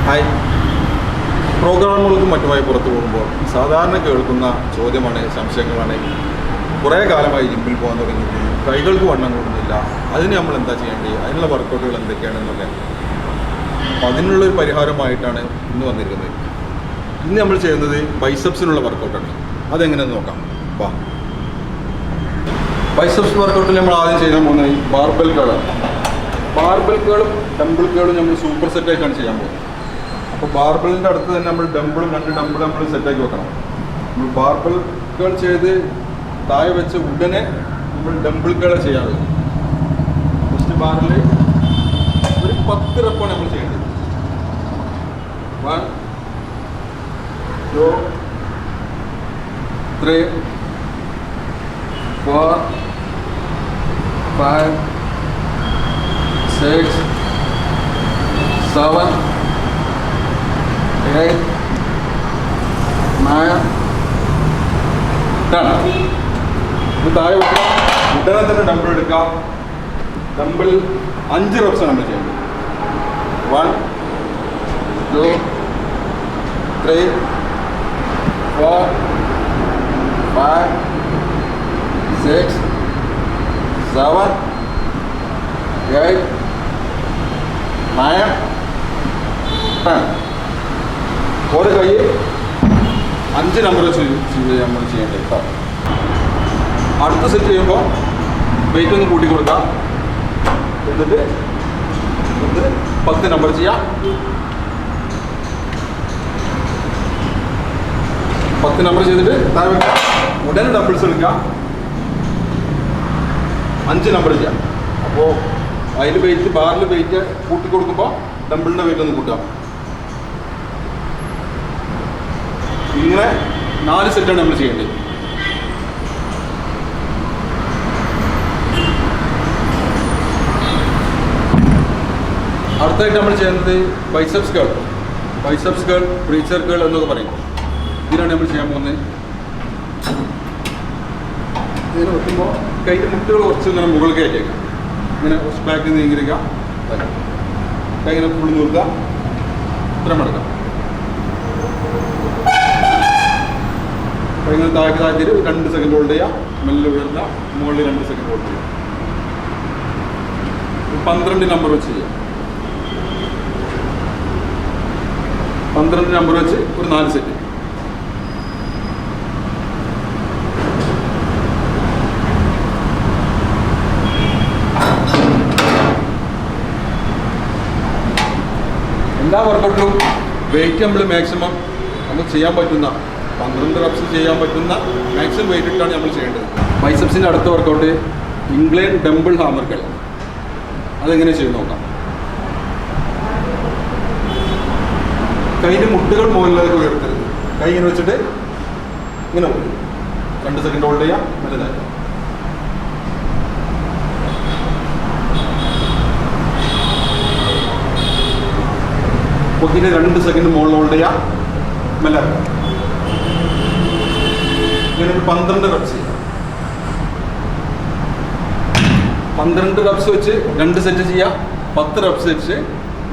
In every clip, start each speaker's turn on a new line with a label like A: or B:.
A: Hi. പ്രോഗ്രാമുകൾക്കും മറ്റുമായി പുറത്തു പോകുമ്പോൾ സാധാരണ കേൾക്കുന്ന ചോദ്യമാണ്, സംശയങ്ങളാണ്. കുറേ കാലമായി ജിമ്മിൽ പോകാൻ തുടങ്ങിയിട്ട് കൈകൾക്ക് വണ്ണം കൂടുന്നില്ല, അതിന് നമ്മൾ എന്താ ചെയ്യേണ്ടത്, അതിനുള്ള വർക്കൗട്ടുകൾ എന്തൊക്കെയാണെന്നൊക്കെ. അപ്പോൾ അതിനുള്ളൊരു പരിഹാരമായിട്ടാണ് ഇന്ന് വന്നിരിക്കുന്നത്. ഇന്ന് നമ്മൾ ചെയ്യുന്നത് ബൈസെപ്സിനുള്ള വർക്കൗട്ടാണ്. അതെങ്ങനെയെന്ന് നോക്കാം. വാ. ബൈസെപ്സ് വർക്കൗട്ടിൽ നമ്മൾ ആദ്യം ചെയ്യാൻ പോകുന്നത് ബാർബെൽ കേളാണ്. ബാർബെൽ കേളും ഡംബിൾ കേളും നമ്മൾ സൂപ്പർ സെറ്റായിട്ടാണ് ചെയ്യാൻ പോകുന്നത്. അപ്പോൾ ബാർബിളിൻ്റെ അടുത്ത് തന്നെ നമ്മൾ രണ്ട് ഡംബിൾ നമ്മൾ സെറ്റാക്കി വെക്കണം. നമ്മൾ ബാർബിൾ കേൾ ചെയ്ത് താഴെ വെച്ച് ഉടനെ നമ്മൾ ഡംബിൾ കേള് ചെയ്യാറുള്ളത്. ഫസ്റ്റ് ബാറിൽ ഒരു 10 റെപ്പാണ് നമ്മൾ ചെയ്യേണ്ടത്. 1 2 3 4 5 6 7 8 9 10. ഇത് താഴെ ഉടനെ തന്നെ ഡംബിൾ എടുക്കാം. ഡംബിൾ 5 റെപ്സാണ് നമ്മൾ ചെയ്യുന്നത്. 1 2 3 4 5 6 7 8 9 10. ഒരു കൈ 5 നമ്പർ വെച്ച് നമ്മൾ ചെയ്യേണ്ടത് കേട്ടോ. അടുത്ത സെറ്റ് ചെയ്യുമ്പോൾ വെയിറ്റ് ഒന്ന് കൂട്ടി കൊടുക്കാം. എന്നിട്ട് 10 നമ്പർ ചെയ്യാം. 10 നമ്പർ ചെയ്തിട്ട് താഴെ വെക്കാം. ഉടനെ ഡംബിൾസ് എടുക്കാം. 5 നമ്പർ ചെയ്യാം. അപ്പോൾ അതിൽ വെയിറ്റ്, ബാറിൽ വെയിറ്റ് കൂട്ടി കൊടുക്കുമ്പോൾ ഡംബിളിൻ്റെ വെയിറ്റ് ഒന്ന് കൂട്ടാം. ഇങ്ങനെ 4 സെറ്റാണ് നമ്മൾ ചെയ്യേണ്ടത്. അടുത്തായിട്ട് നമ്മൾ ചെയ്യുന്നത് ബൈസെപ്സ് കേൾ. ബൈസെപ്സ് കേൾ, ബ്രീച്ചർ കേൾ എന്നൊക്കെ പറയും. ഇതിനാണ് നമ്മൾ ചെയ്യാൻ പോകുന്നത്. ഇതിനെ വെക്കുമ്പോൾ കൈൻ്റെ മുട്ടുകൾ കുറച്ച് ഇങ്ങനെ മുകളിൽ കയറ്റിയേക്കാം. ഇങ്ങനെ കുറച്ച് ബാക്കിൽ നീങ്ങിയിരിക്കാം. കൈ ഇങ്ങനെ ഫുള്ള് നിർത്തുക. ഇത്രയും എടുക്കാം. ഇങ്ങനെ താഴ്ത്തിയിട്ട് 2 സെക്കൻഡ് ഹോൾഡ് ചെയ്യുക. മെല്ലെ ഉയർത്തുക. മുകളിൽ 2 സെക്കൻഡ് ഹോൾഡ് ചെയ്യുക. 12 നമ്പർ വെച്ച് ചെയ്യുക. 12 നമ്പർ വെച്ച് ഒരു 4 സെറ്റ്. എല്ലാ വർക്കൗട്ടിലും വെയിറ്റ് നമ്മൾ മാക്സിമം നമുക്ക് ചെയ്യാൻ പറ്റുന്ന 12 റെപ്സ് ചെയ്യാൻ പറ്റുന്ന മാക്സിമം വെയിറ്റ് ഇട്ടാണ് നമ്മൾ ചെയ്യേണ്ടത്. ബൈസെപ്സിൻ്റെ അടുത്ത വർക്കൗട്ട് ഇംഗ്ലൈൻ ഡംബിൾ ഹാമർ കേൾ. അതെങ്ങനെ ചെയ്ത് നോക്കാം. കൈൻ്റെ മുട്ടുകൾ മുകളിലേക്ക് ഉയർത്തരുത്. കൈ ഇങ്ങനെ വെച്ചിട്ട് ഇങ്ങനെ പോകും. 2 സെക്കൻഡ് ഹോൾഡ് ചെയ്യാം. വലുതായി പൊക്കിന് 2 സെക്കൻഡ് മുകളിൽ ഹോൾഡ് ചെയ്യാം. മെല്ലെ ഇങ്ങനെ ഒരു 12 റെപ്സ് ചെയ്യാം. 12 റെപ്സ് വെച്ച് 2 സെറ്റ് ചെയ്യാം. 10 റെപ്സ് വെച്ച്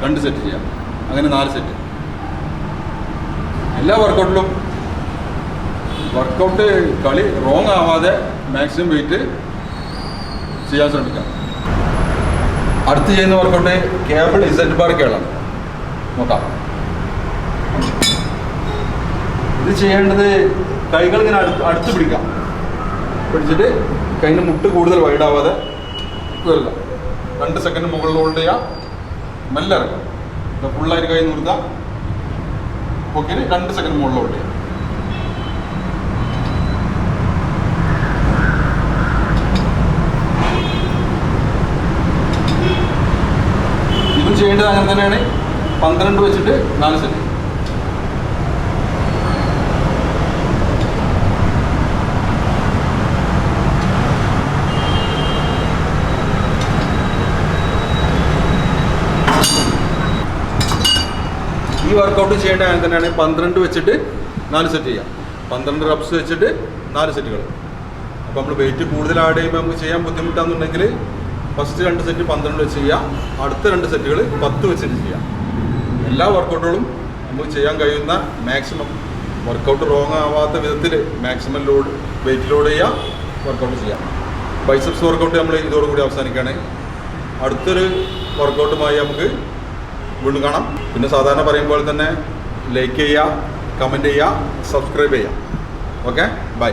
A: 2 സെറ്റ് ചെയ്യാം. അങ്ങനെ 4 സെറ്റ്. എല്ലാ വർക്കൗട്ടിലും വർക്കൗട്ട് കളി റോങ് ആവാതെ മാക്സിമം വെയിറ്റ് ചെയ്യാൻ ശ്രമിക്കാം. അടുത്ത് ചെയ്യുന്ന വർക്കൗട്ട് കേബിൾ ഇസഡ് ബാർ കേളാണ്. നോക്കാം. ഇത് ചെയ്യേണ്ടത് കൈകൾ ഇങ്ങനെ അടുത്ത് പിടിക്കാം. പിടിച്ചിട്ട് കൈൻ്റെ മുട്ട് കൂടുതൽ വൈഡാവാതെ വരില്ല. 2 സെക്കൻഡ് മുകളിൽ ഹോൾഡ് ചെയ്യാം. മെല്ലെ ഇറക്കാം. ഫുള്ളായിട്ട് കൈ നിർത്താം. ഓക്കെ. 2 സെക്കൻഡ് മുകളിൽ ഹോൾഡ് ചെയ്യാം. ഇതും ചെയ്യേണ്ടത് അങ്ങനെ തന്നെയാണ്. 12 വെച്ചിട്ട് 4 സെറ്റ്. ഈ വർക്കൗട്ട് ചെയ്യേണ്ട അങ്ങനെ തന്നെയാണ്. 12 വെച്ചിട്ട് 4 സെറ്റ് ചെയ്യാം. 12 റെപ്സ് വെച്ചിട്ട് 4 സെറ്റുകൾ. അപ്പോൾ നമ്മൾ വെയിറ്റ് കൂടുതൽ ആഡ് ചെയ്യുമ്പോൾ നമുക്ക് ചെയ്യാൻ ബുദ്ധിമുട്ടാണെന്നുണ്ടെങ്കിൽ ഫസ്റ്റ് 2 സെറ്റ് 12 വെച്ച് ചെയ്യാം. അടുത്ത 2 സെറ്റുകൾ 10 വെച്ചിട്ട് ചെയ്യാം. എല്ലാ വർക്കൗട്ടുകളും നമുക്ക് ചെയ്യാൻ കഴിയുന്ന മാക്സിമം വർക്കൗട്ട് റോങ് ആവാത്ത വിധത്തിൽ മാക്സിമം ലോഡ് വെയിറ്റ് ലോഡ് ചെയ്യുക, വർക്കൗട്ട് ചെയ്യാം. ബൈസെപ്സ് വർക്കൗട്ട് നമ്മൾ ഇതോടുകൂടി അവസാനിക്കുകയാണ്. അടുത്തൊരു വർക്കൗട്ടുമായി നമുക്ക് വീണ്ടും കാണാം. പിന്നെ സാധാരണ പറയുമ്പോൾ തന്നെ ലൈക്ക് ചെയ്യുക, കമൻറ്റ് ചെയ്യുക, സബ്സ്ക്രൈബ് ചെയ്യുക. Okay, by.